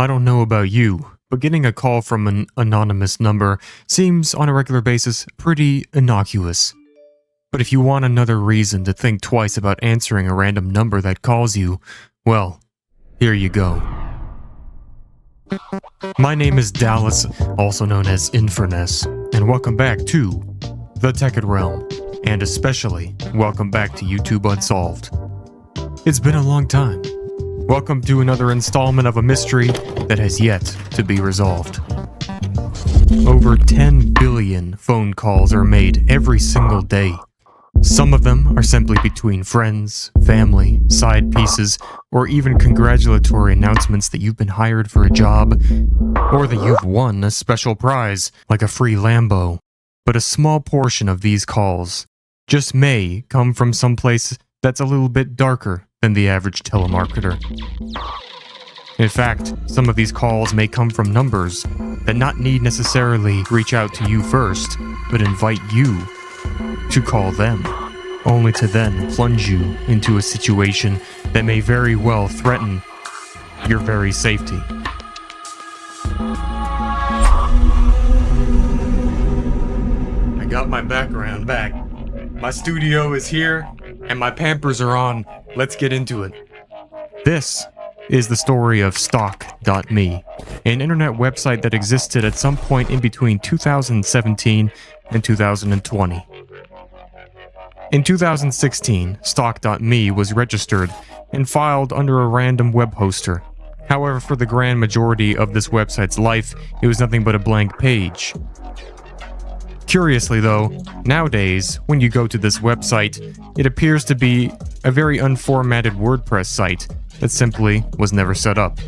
I don't know about you, but getting a call from an anonymous number seems, on a regular basis, pretty innocuous. But if you want another reason to think twice about answering a random number that calls you, well, here you go. My name is Dallas, also known as Inferness, and welcome back to Thetekkitrealm, and especially welcome back to YouTube Unsolved. It's been a long time. Welcome to another installment of a mystery that has yet to be resolved. Over 10 billion phone calls are made every single day. Some of them are simply between friends, family, side pieces, or even congratulatory announcements that you've been hired for a job, or that you've won a special prize, like a free Lambo. But a small portion of these calls just may come from someplace that's a little bit darker than the average telemarketer. In fact, some of these calls may come from numbers that not need necessarily reach out to you first, but invite you to call them, only to then plunge you into a situation that may very well threaten your very safety. I got my background back. My studio is here, and my Pampers are on. Let's get into it. This is the story of Stock.me, an internet website that existed at some point in between 2017 and 2020. In 2016, Stock.me was registered and filed under a random web hoster. However, for the grand majority of this website's life, it was nothing but a blank page. Curiously though, nowadays, when you go to this website, it appears to be a very unformatted WordPress site that simply was never set up,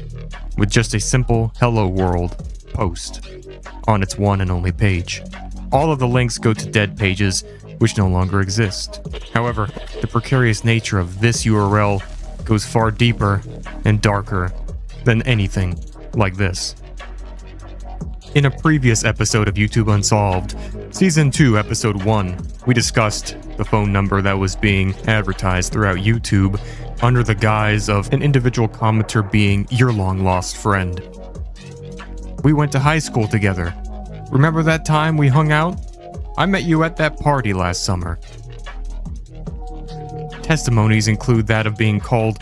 with just a simple Hello World post on its one and only page. All of the links go to dead pages, which no longer exist. However, the precarious nature of this URL goes far deeper and darker than anything like this. In a previous episode of YouTube Unsolved, Season 2, Episode 1, we discussed the phone number that was being advertised throughout YouTube under the guise of an individual commenter being your long-lost friend. We went to high school together. Remember that time we hung out? I met you at that party last summer. Testimonies include that of being called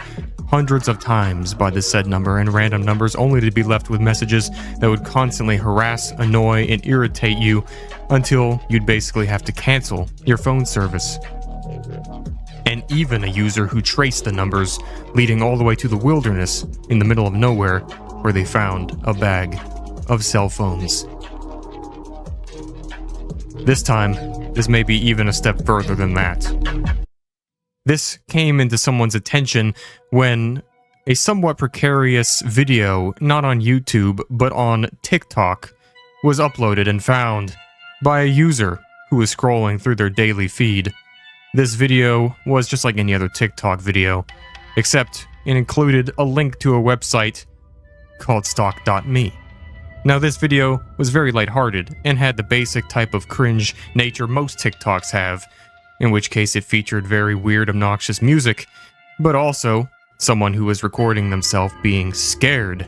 hundreds of times by the said number and random numbers, only to be left with messages that would constantly harass, annoy, and irritate you until you'd basically have to cancel your phone service. And even a user who traced the numbers, leading all the way to the wilderness in the middle of nowhere, where they found a bag of cell phones. This time, this may be even a step further than that. This came into someone's attention when a somewhat precarious video, not on YouTube, but on TikTok, was uploaded and found by a user who was scrolling through their daily feed. This video was just like any other TikTok video, except it included a link to a website called Stock.me. Now, this video was very lighthearted and had the basic type of cringe nature most TikToks have, in which case it featured very weird, obnoxious music, but also someone who was recording themselves being scared,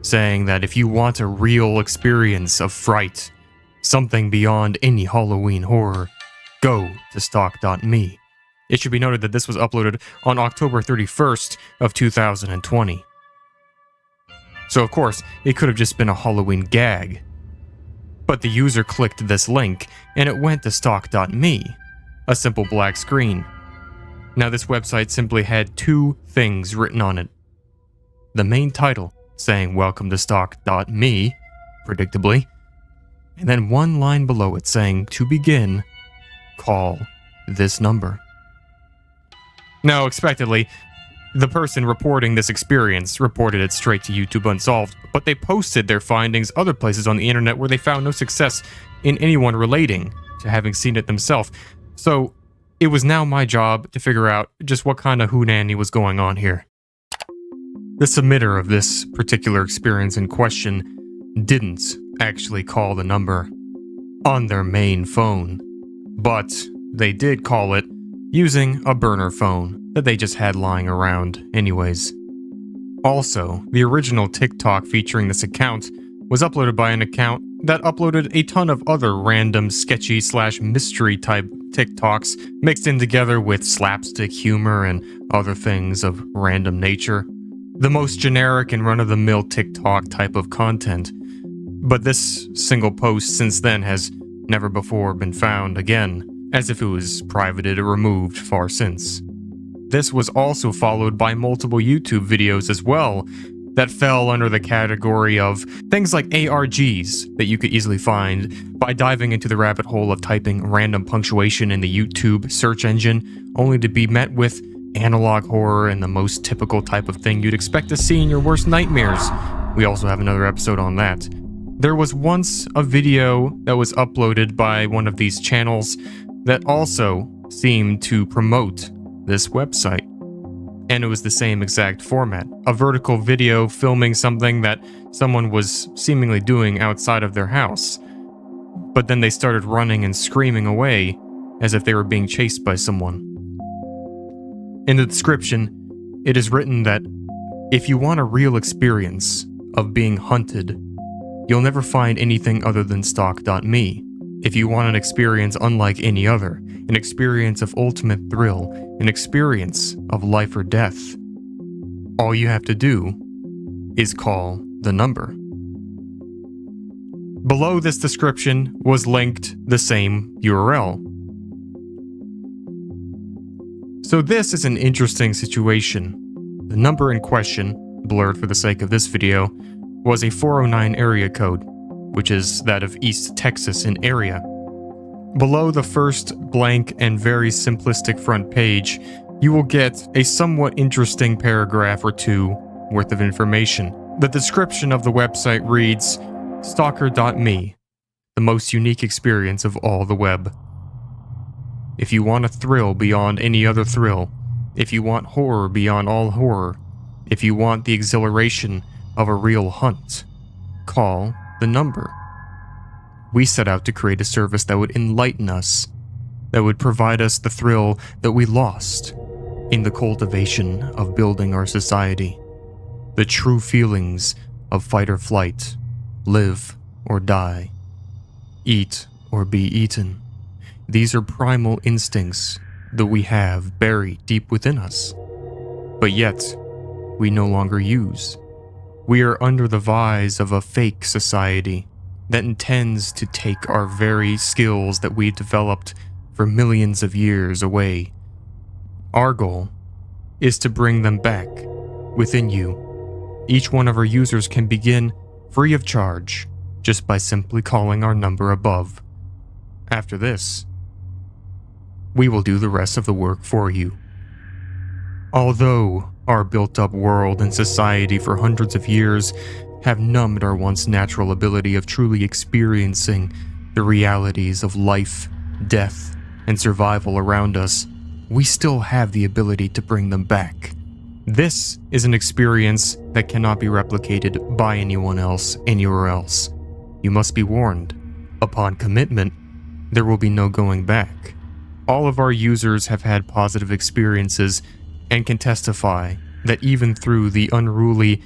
saying that if you want a real experience of fright, something beyond any Halloween horror, go to Stock.me. It should be noted that this was uploaded on October 31st of 2020. So of course, it could have just been a Halloween gag. But the user clicked this link, and it went to Stock.me. A simple black screen. Now this website simply had two things written on it. The main title, saying welcome to Stock.me, predictably, and then one line below it saying, to begin, call this number. Now, expectedly, the person reporting this experience reported it straight to YouTube Unsolved, but they posted their findings other places on the internet where they found no success in anyone relating to having seen it themselves. So, it was now my job to figure out just what kind of hootenanny was going on here. The submitter of this particular experience in question didn't actually call the number on their main phone, but they did call it using a burner phone that they just had lying around anyways. Also, the original TikTok featuring this account was uploaded by an account that uploaded a ton of other random sketchy/mystery type TikToks mixed in together with slapstick humor and other things of random nature. The most generic and run-of-the-mill TikTok type of content. But this single post since then has never before been found again, as if it was privated or removed far since. This was also followed by multiple YouTube videos as well that fell under the category of things like ARGs that you could easily find by diving into the rabbit hole of typing random punctuation in the YouTube search engine, only to be met with analog horror and the most typical type of thing you'd expect to see in your worst nightmares. We also have another episode on that. There was once a video that was uploaded by one of these channels that also seemed to promote this website. And it was the same exact format. A vertical video filming something that someone was seemingly doing outside of their house. But then they started running and screaming away as if they were being chased by someone. In the description, it is written that if you want a real experience of being hunted, you'll never find anything other than stalk.me. If you want an experience unlike any other, an experience of ultimate thrill, an experience of life or death, all you have to do is call the number. Below this description was linked the same URL. So this is an interesting situation. The number in question, blurred for the sake of this video, was a 409 area code, which is that of East Texas in area. Below the first blank and very simplistic front page, you will get a somewhat interesting paragraph or two worth of information. The description of the website reads, Stalker.me, the most unique experience of all the web. If you want a thrill beyond any other thrill, if you want horror beyond all horror, if you want the exhilaration of a real hunt, call the number. We set out to create a service that would enlighten us, that would provide us the thrill that we lost in the cultivation of building our society, the true feelings of fight or flight, live or die, eat or be eaten. These are primal instincts that we have buried deep within us, but yet we no longer use. We are under the vise of a fake society that intends to take our very skills that we developed for millions of years away. Our goal is to bring them back within you. Each one of our users can begin free of charge just by simply calling our number above. After this, we will do the rest of the work for you. Although our built-up world and society for hundreds of years have numbed our once natural ability of truly experiencing the realities of life, death, and survival around us, we still have the ability to bring them back. This is an experience that cannot be replicated by anyone else anywhere else. You must be warned. Upon commitment, there will be no going back. All of our users have had positive experiences and can testify that even through the unruly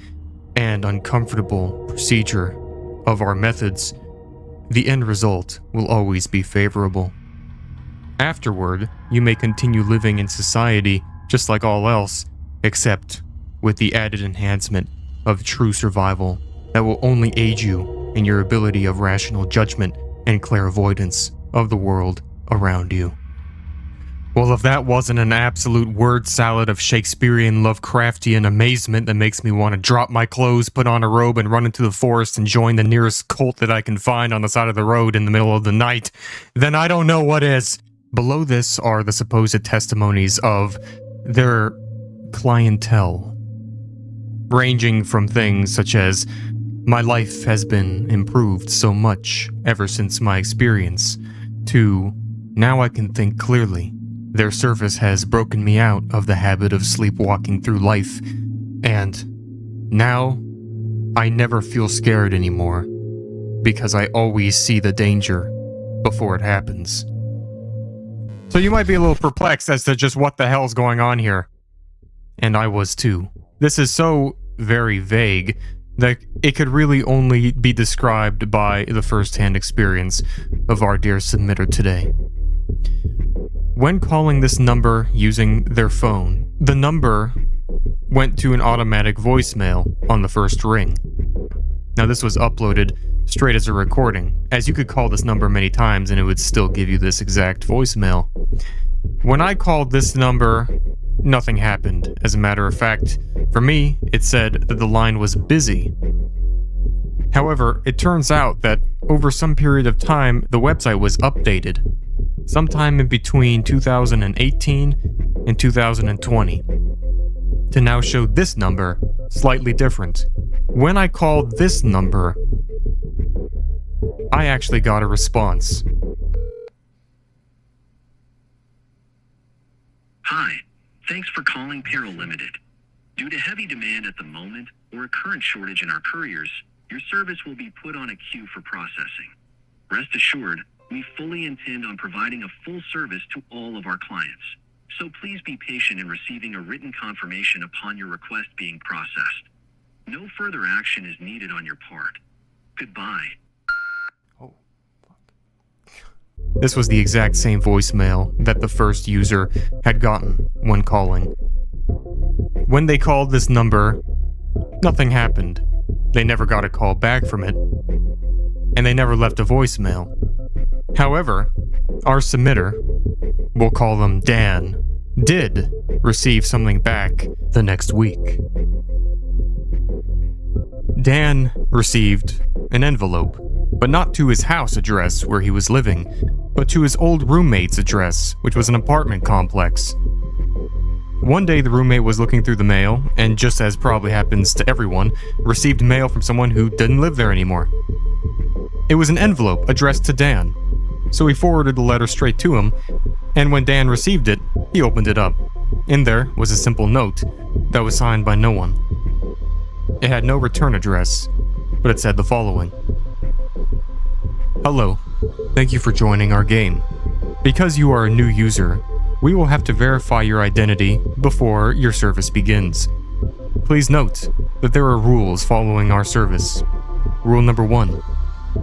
and uncomfortable procedure of our methods, the end result will always be favorable. Afterward, you may continue living in society just like all else, except with the added enhancement of true survival that will only aid you in your ability of rational judgment and clairvoyance of the world around you. Well, if that wasn't an absolute word salad of Shakespearean Lovecraftian amazement that makes me want to drop my clothes, put on a robe, and run into the forest and join the nearest cult that I can find on the side of the road in the middle of the night, then I don't know what is. Below this are the supposed testimonies of their clientele, ranging from things such as, my life has been improved so much ever since my experience, to, now I can think clearly. Their service has broken me out of the habit of sleepwalking through life, and now I never feel scared anymore because I always see the danger before it happens. So you might be a little perplexed as to just what the hell's going on here. And I was too. This is so very vague that it could really only be described by the first-hand experience of our dear submitter today. When calling this number using their phone, the number went to an automatic voicemail on the first ring. Now, this was uploaded straight as a recording, as you could call this number many times and it would still give you this exact voicemail. When I called this number, nothing happened. As a matter of fact, for me, it said that the line was busy. However, it turns out that over some period of time, the website was updated, sometime in between 2018 and 2020, to now show this number slightly different. When I called this number, I actually got a response. Hi, thanks for calling Peril Limited. Due to heavy demand at the moment or a current shortage in our couriers, your service will be put on a queue for processing. Rest assured, we fully intend on providing a full service to all of our clients. So please be patient in receiving a written confirmation upon your request being processed. No further action is needed on your part. Goodbye. Oh, fuck. This was the exact same voicemail that the first user had gotten when calling. When they called this number, nothing happened. They never got a call back from it, and they never left a voicemail. However, our submitter, we'll call them Dan, did receive something back the next week. Dan received an envelope, but not to his house address where he was living, but to his old roommate's address, which was an apartment complex. One day the roommate was looking through the mail, and just as probably happens to everyone, received mail from someone who didn't live there anymore. It was an envelope addressed to Dan, so he forwarded the letter straight to him, and when Dan received it, he opened it up. In there was a simple note that was signed by no one. It had no return address, but it said the following. Hello, thank you for joining our game. Because you are a new user, we will have to verify your identity before your service begins. Please note that there are rules following our service. Rule number 1,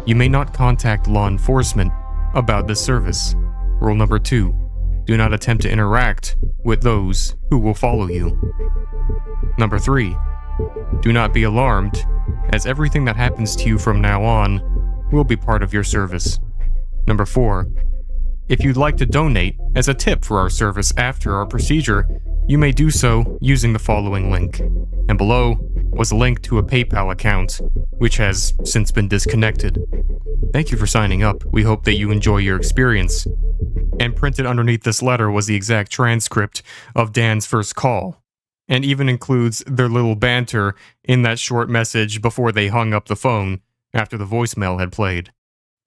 you may not contact law enforcement about this service. Rule number 2, do not attempt to interact with those who will follow you. Number 3, do not be alarmed, as everything that happens to you from now on will be part of your service. Number 4, if you'd like to donate as a tip for our service after our procedure, you may do so using the following link. And below was a link to a PayPal account, which has since been disconnected. Thank you for signing up. We hope that you enjoy your experience. And printed underneath this letter was the exact transcript of Dan's first call, and even includes their little banter in that short message before they hung up the phone after the voicemail had played,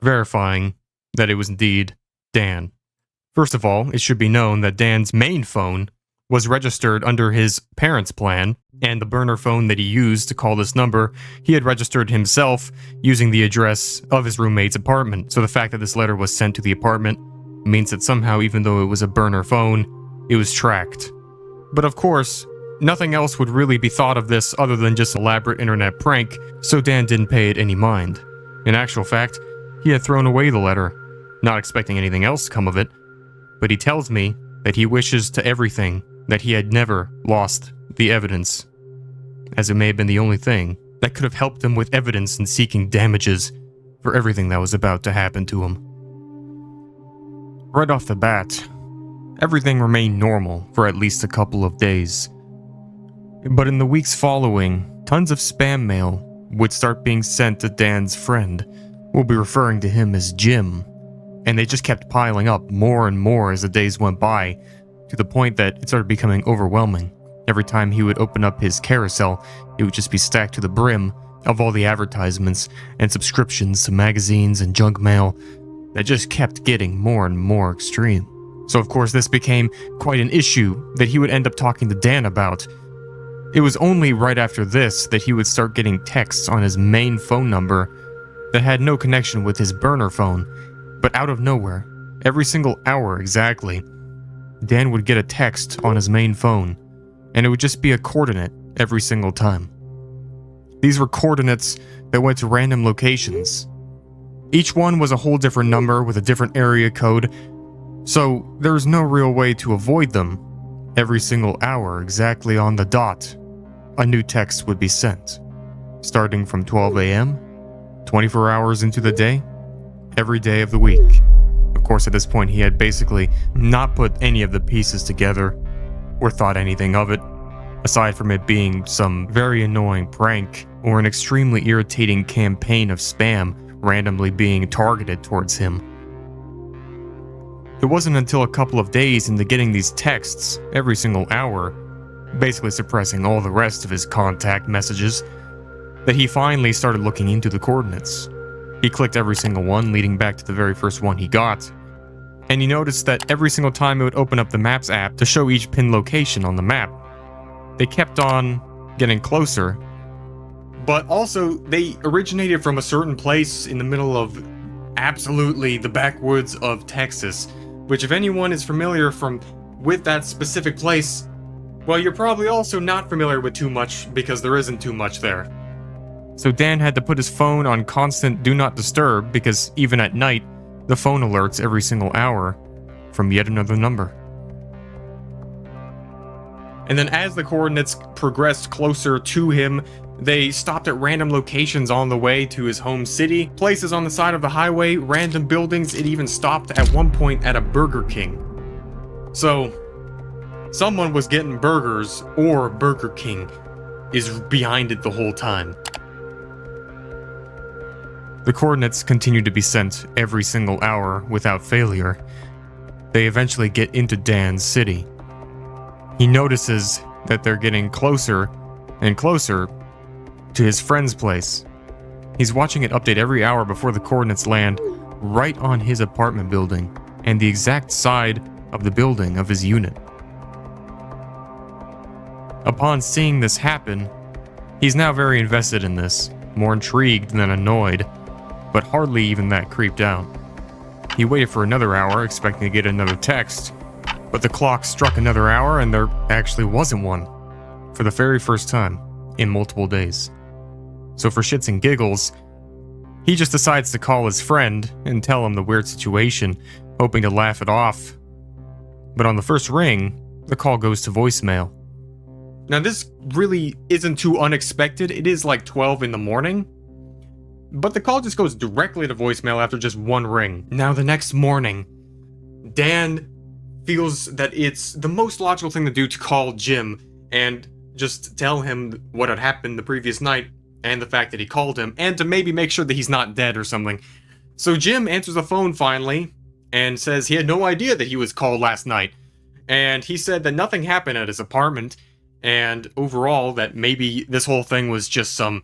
verifying that it was indeed Dan. First of all, it should be known that Dan's main phone was registered under his parents' plan, and the burner phone that he used to call this number, he had registered himself using the address of his roommate's apartment. So the fact that this letter was sent to the apartment means that somehow, even though it was a burner phone, it was tracked. But of course, nothing else would really be thought of this other than just an elaborate internet prank, so Dan didn't pay it any mind. In actual fact, he had thrown away the letter, not expecting anything else to come of it, but he tells me that he wishes to everything that he had never lost the evidence, as it may have been the only thing that could have helped him with evidence in seeking damages for everything that was about to happen to him. Right off the bat, everything remained normal for at least a couple of days. But in the weeks following, tons of spam mail would start being sent to Dan's friend. We'll be referring to him as Jim. And they just kept piling up more and more as the days went by, to the point that it started becoming overwhelming. Every time he would open up his carousel, it would just be stacked to the brim of all the advertisements and subscriptions to magazines and junk mail that just kept getting more and more extreme. So of course this became quite an issue that he would end up talking to Dan about. It was only right after this that he would start getting texts on his main phone number that had no connection with his burner phone. But out of nowhere, every single hour exactly, Dan would get a text on his main phone, and it would just be a coordinate every single time. These were coordinates that went to random locations. Each one was a whole different number with a different area code, so there was no real way to avoid them. Every single hour, exactly on the dot, a new text would be sent. Starting from 12 a.m., 24 hours into the day, every day of the week. Of course, at this point, he had basically not put any of the pieces together or thought anything of it, aside from it being some very annoying prank or an extremely irritating campaign of spam randomly being targeted towards him. It wasn't until a couple of days into getting these texts every single hour, basically suppressing all the rest of his contact messages, that he finally started looking into the coordinates. He clicked every single one, leading back to the very first one he got, and he noticed that every single time it would open up the Maps app to show each pin location on the map, they kept on getting closer, but also they originated from a certain place in the middle of absolutely the backwoods of Texas, which if anyone is familiar with that specific place, well, you're probably also not familiar with too much because there isn't too much there. So Dan had to put his phone on constant do not disturb because even at night, the phone alerts every single hour from yet another number. And then as the coordinates progressed closer to him, they stopped at random locations on the way to his home city, places on the side of the highway, random buildings. It even stopped at one point at a Burger King. So, someone was getting burgers, or Burger King is behind it the whole time. The coordinates continued to be sent every single hour without failure. They eventually get into Dan's city. He notices that they're getting closer and closer to his friend's place. He's watching it update every hour before the coordinates land right on his apartment building and the exact side of the building of his unit. Upon seeing this happen, he's now very invested in this, more intrigued than annoyed, but hardly even that creeped out. He waited for another hour, expecting to get another text, but the clock struck another hour and there actually wasn't one, for the very first time in multiple days. So for shits and giggles, he just decides to call his friend and tell him the weird situation, hoping to laugh it off. But on the first ring, the call goes to voicemail. Now this really isn't too unexpected. It is like 12 in the morning, but the call just goes directly to voicemail after just one ring. Now the next morning, Dan feels that it's the most logical thing to do to call Jim and just tell him what had happened the previous night and the fact that he called him, and to maybe make sure that he's not dead or something. So Jim answers the phone finally and says he had no idea that he was called last night, and he said that nothing happened at his apartment, and overall that maybe this whole thing was just some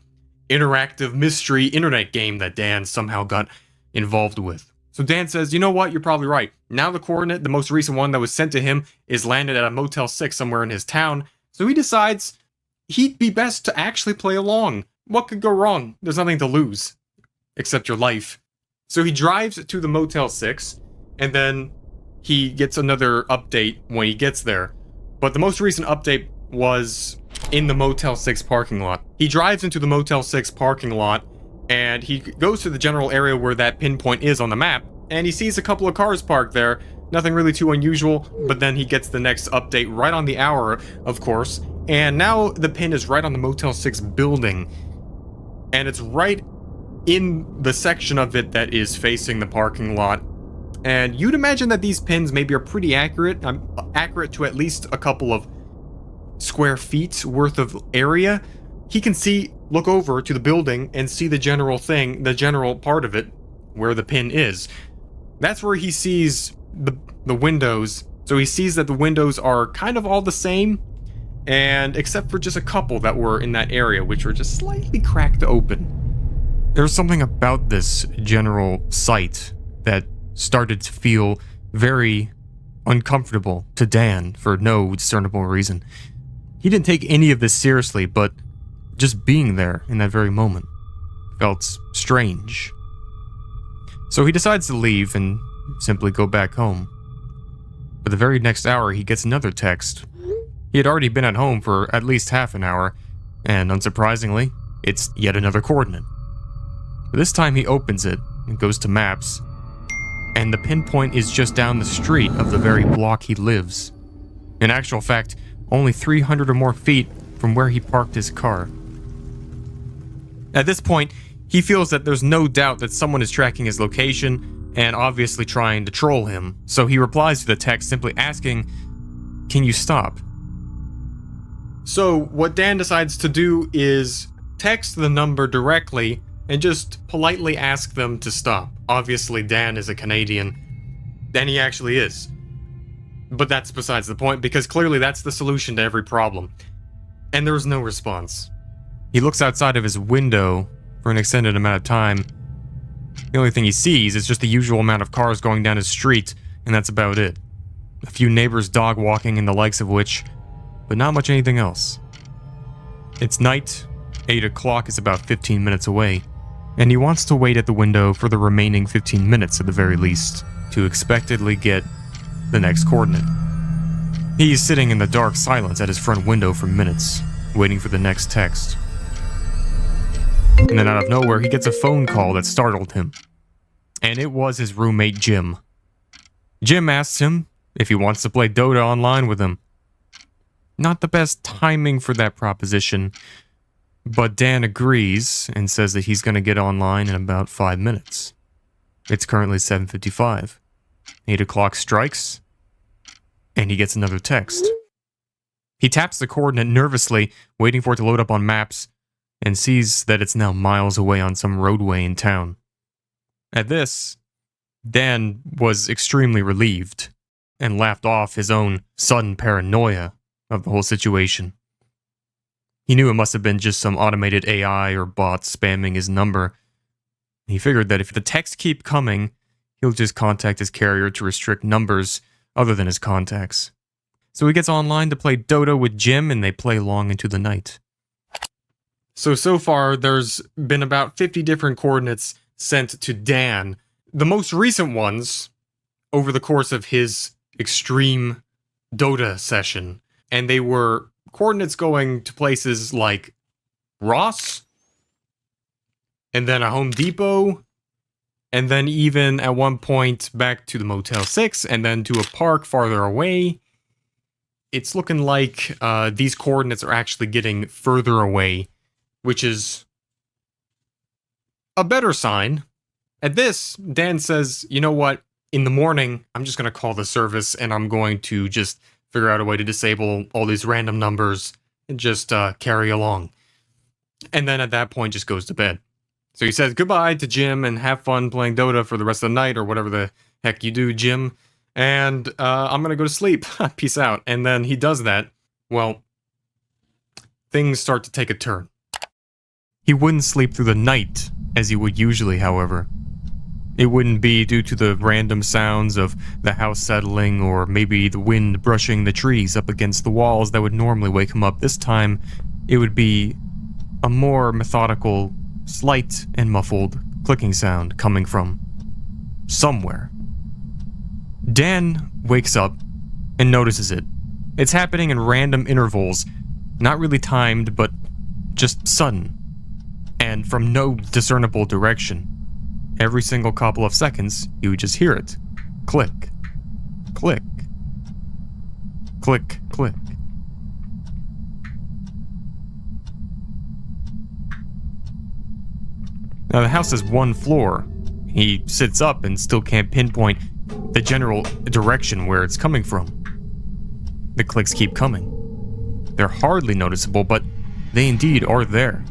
interactive mystery internet game that Dan somehow got involved with. So Dan says, you know what, you're probably right. Now the coordinate, the most recent one that was sent to him, is landed at a Motel 6 somewhere in his town, so he decides he'd be best to actually play along. What could go wrong? There's nothing to lose, except your life. So he drives to the Motel 6, and then he gets another update when he gets there. But the most recent update was in the Motel 6 parking lot. He drives into the Motel 6 parking lot, and he goes to the general area where that pinpoint is on the map, and he sees a couple of cars parked there. Nothing really too unusual, but then he gets the next update right on the hour, of course, and now the pin is right on the Motel 6 building, and it's right in the section of it that is facing the parking lot. And you'd imagine that these pins maybe are pretty accurate, accurate to at least a couple of square feet worth of area. He can look over to the building and see the general thing, the general part of it, where the pin is. That's where he sees the windows. So he sees that the windows are kind of all the same, and except for just a couple that were in that area, which were just slightly cracked open. There's something about this general site that started to feel very uncomfortable to Dan for no discernible reason. He didn't take any of this seriously, but just being there in that very moment felt strange. So he decides to leave and simply go back home. But the very next hour, he gets another text. He had already been at home for at least half an hour, and unsurprisingly, It's yet another coordinate. This time he opens it and goes to maps, and the pinpoint is just down the street of the very block he lives. In actual fact, only 300 or more feet from where he parked his car. At this point, he feels that there's no doubt that someone is tracking his location and obviously trying to troll him, so he replies to the text simply asking, "Can you stop?" So what Dan decides to do is text the number directly and just politely ask them to stop. Obviously, Dan is a Canadian, and he actually is. But that's besides the point, because clearly that's the solution to every problem. And there was no response. He looks outside of his window for an extended amount of time. The only thing he sees is just the usual amount of cars going down his street, and that's about it. A few neighbors dog walking and the likes of which, but not much anything else. It's night, 8 o'clock is about 15 minutes away, and he wants to wait at the window for the remaining 15 minutes at the very least, to expectedly get the next coordinate. He's sitting in the dark silence at his front window for minutes, waiting for the next text. And then out of nowhere, he gets a phone call that startled him. And it was his roommate, Jim. Jim asks him if he wants to play Dota online with him. Not the best timing for that proposition, but Dan agrees and says that he's going to get online in about 5 minutes. It's currently 7:55. 8 o'clock strikes, and he gets another text. He taps the coordinate nervously, waiting for it to load up on maps, and sees that it's now miles away on some roadway in town. At this, Dan was extremely relieved, and laughed off his own sudden paranoia of the whole situation. He knew it must have been just some automated AI or bot spamming his number. He figured that if the texts keep coming, he'll just contact his carrier to restrict numbers other than his contacts. So he gets online to play Dota with Jim, and they play long into the night. So far, there's been about 50 different coordinates sent to Dan. The most recent ones, over the course of his extreme Dota session, and they were coordinates going to places like Ross, and then a Home Depot, and then even at one point back to the Motel 6, and then to a park farther away. It's looking like these coordinates are actually getting further away, which is a better sign. At this, Dan says, you know what, in the morning, I'm just going to call the service, and I'm going to just figure out a way to disable all these random numbers and just carry along. And then at that point, just goes to bed. So he says goodbye to Jim and have fun playing Dota for the rest of the night, or whatever the heck you do, Jim. And I'm going to go to sleep. Peace out. And then he does that. Well, things start to take a turn. He wouldn't sleep through the night as he would usually, however. It wouldn't be due to the random sounds of the house settling or maybe the wind brushing the trees up against the walls that would normally wake him up. This time, it would be a more methodical, slight and muffled clicking sound coming from somewhere. Dan wakes up and notices it. It's happening in random intervals, not really timed, but just sudden, and from no discernible direction. Every single couple of seconds, you would just hear it. Click, click, click, click. Now the house has one floor. He sits up and still can't pinpoint the general direction where it's coming from. The clicks keep coming. They're hardly noticeable, but they indeed are there.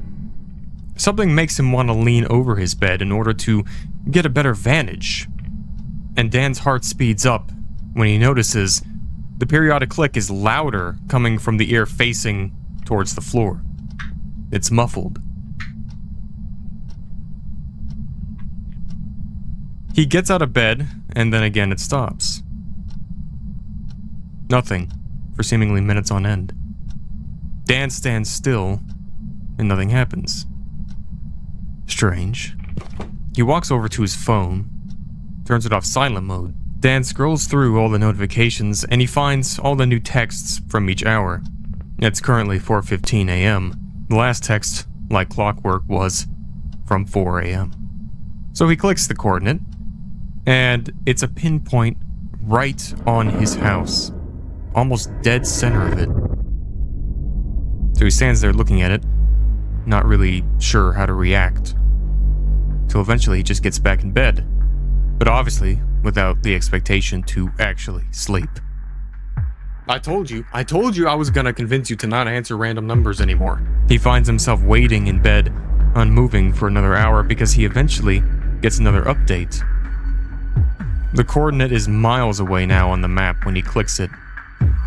Something makes him want to lean over his bed in order to get a better vantage. And Dan's heart speeds up when he notices the periodic click is louder coming from the ear facing towards the floor. It's muffled. He gets out of bed, and then again it stops. Nothing for seemingly minutes on end. Dan stands still, and nothing happens. Strange. He walks over to his phone, turns it off silent mode. Dan scrolls through all the notifications, and he finds all the new texts from each hour. It's currently 4:15 a.m. The last text like clockwork, was from 4 a.m. So he clicks the coordinate, and it's a pinpoint right on his house, almost dead center of it. So he stands there looking at it, not really sure how to react, till eventually he just gets back in bed, but obviously without the expectation to actually sleep. I told you I was gonna convince you to not answer random numbers anymore. He finds himself waiting in bed, unmoving for another hour because he eventually gets another update. The coordinate is miles away now on the map when he clicks it,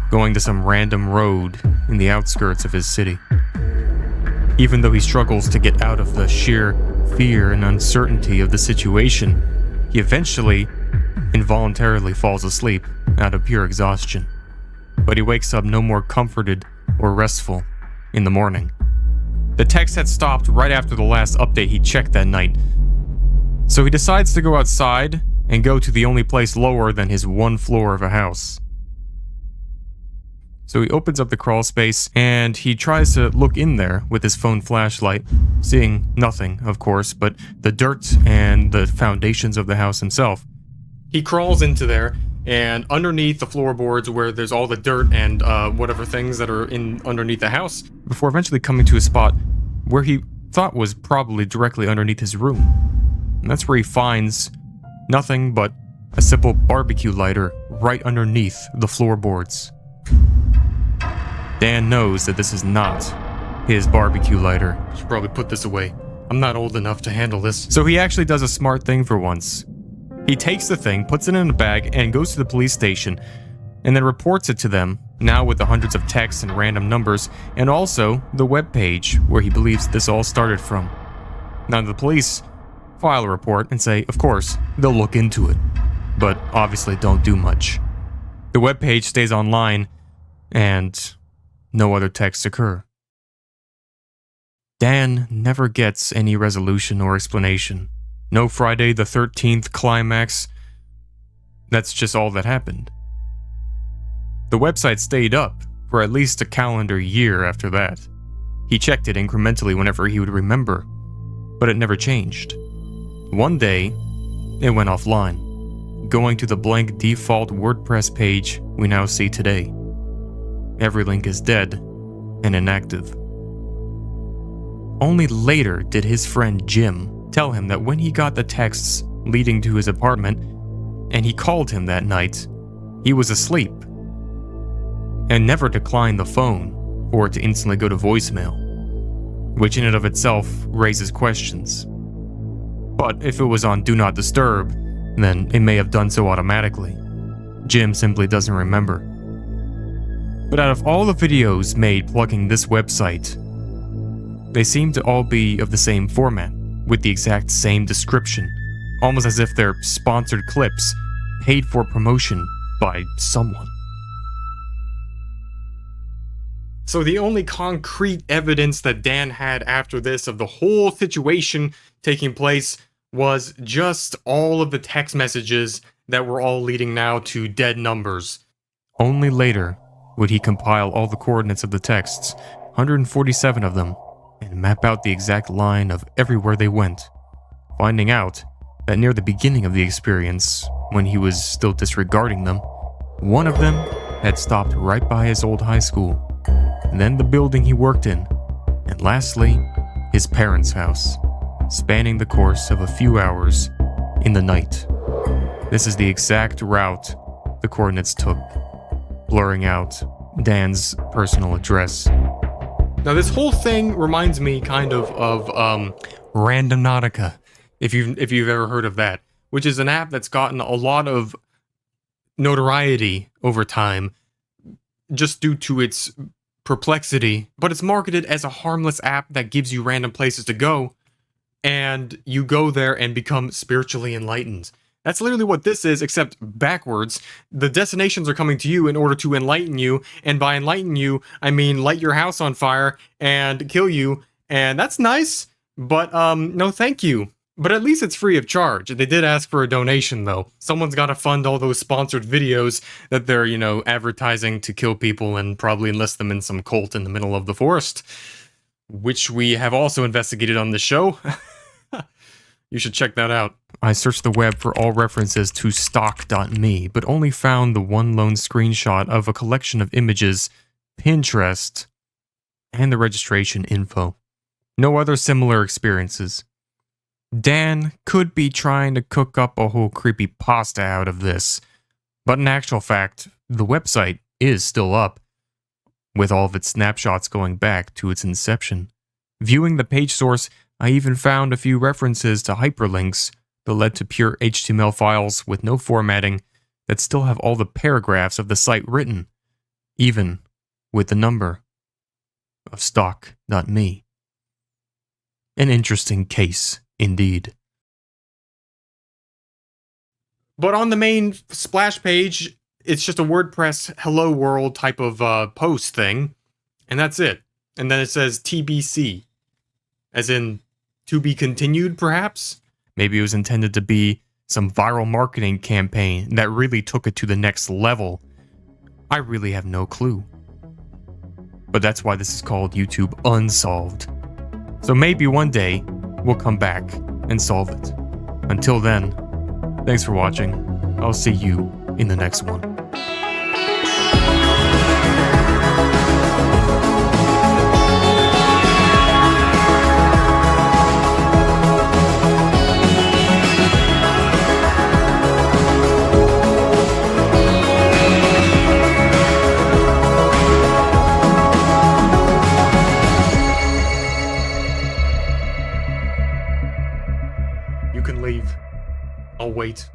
going to some random road in the outskirts of his city. Even though he struggles to get out of the sheer fear and uncertainty of the situation, he eventually involuntarily falls asleep out of pure exhaustion. But he wakes up no more comforted or restful in the morning. The text had stopped right after the last update he checked that night, so he decides to go outside and go to the only place lower than his one floor of a house. So he opens up the crawl space and he tries to look in there with his phone flashlight, seeing nothing, of course, but the dirt and the foundations of the house himself. He crawls into there, and underneath the floorboards where there's all the dirt and whatever things that are in underneath the house, before eventually coming to a spot where he thought was probably directly underneath his room. And that's where he finds nothing but a simple barbecue lighter right underneath the floorboards. Dan knows that this is not his barbecue lighter. I should probably put this away. I'm not old enough to handle this. So he actually does a smart thing for once. He takes the thing, puts it in a bag, and goes to the police station, and then reports it to them, now with the hundreds of texts and random numbers, and also the webpage where he believes this all started from. Now the police file a report and say, of course, they'll look into it, but obviously don't do much. The webpage stays online, and no other texts occur. Dan never gets any resolution or explanation. No Friday the 13th climax. That's just all that happened. The website stayed up for at least a calendar year after that. He checked it incrementally whenever he would remember, but it never changed. One day, it went offline, going to the blank default WordPress page we now see today. Every link is dead and inactive. Only later did his friend Jim tell him that when he got the texts leading to his apartment, and he called him that night, he was asleep, and never declined the phone for it to instantly go to voicemail, which in and of itself raises questions. But if it was on Do Not Disturb, then it may have done so automatically. Jim simply doesn't remember. But out of all the videos made plugging this website, they seem to all be of the same format, with the exact same description, almost as if they're sponsored clips, paid for promotion by someone. So the only concrete evidence that Dan had after this of the whole situation taking place was just all of the text messages that were all leading now to dead numbers. Only later would he compile all the coordinates of the texts, 147 of them, and map out the exact line of everywhere they went, finding out that near the beginning of the experience, when he was still disregarding them, one of them had stopped right by his old high school, and then the building he worked in, and lastly, his parents' house, spanning the course of a few hours in the night. This is the exact route the coordinates took, blurring out Dan's personal address. Now, this whole thing reminds me kind of Randonautica, if you've ever heard of that, which is an app that's gotten a lot of notoriety over time just due to its perplexity, but it's marketed as a harmless app that gives you random places to go, and you go there and become spiritually enlightened. That's literally what this is, except backwards. The destinations are coming to you in order to enlighten you, and by enlighten you, I mean light your house on fire and kill you, and that's nice, but no thank you. But at least it's free of charge. They did ask for a donation, though. Someone's got to fund all those sponsored videos that they're, advertising to kill people and probably enlist them in some cult in the middle of the forest. which we have also investigated on the show. You should check that out. I searched the web for all references to stock.me, but only found the one lone screenshot of a collection of images, Pinterest, and the registration info. No other similar experiences. Dan could be trying to cook up a whole creepypasta out of this, but in actual fact, the website is still up, with all of its snapshots going back to its inception. Viewing the page source, I even found a few references to hyperlinks that led to pure HTML files with no formatting that still have all the paragraphs of the site written, even with the number of stock.me. An interesting case, indeed. But on the main splash page, it's just a WordPress hello world type of post thing, and that's it. And then it says TBC, as in to be continued, perhaps? Maybe it was intended to be some viral marketing campaign that really took it to the next level. I really have no clue. But that's why this is called YouTube Unsolved. So maybe one day, we'll come back and solve it. Until then, thanks for watching. I'll see you in the next one. You can leave. I'll wait.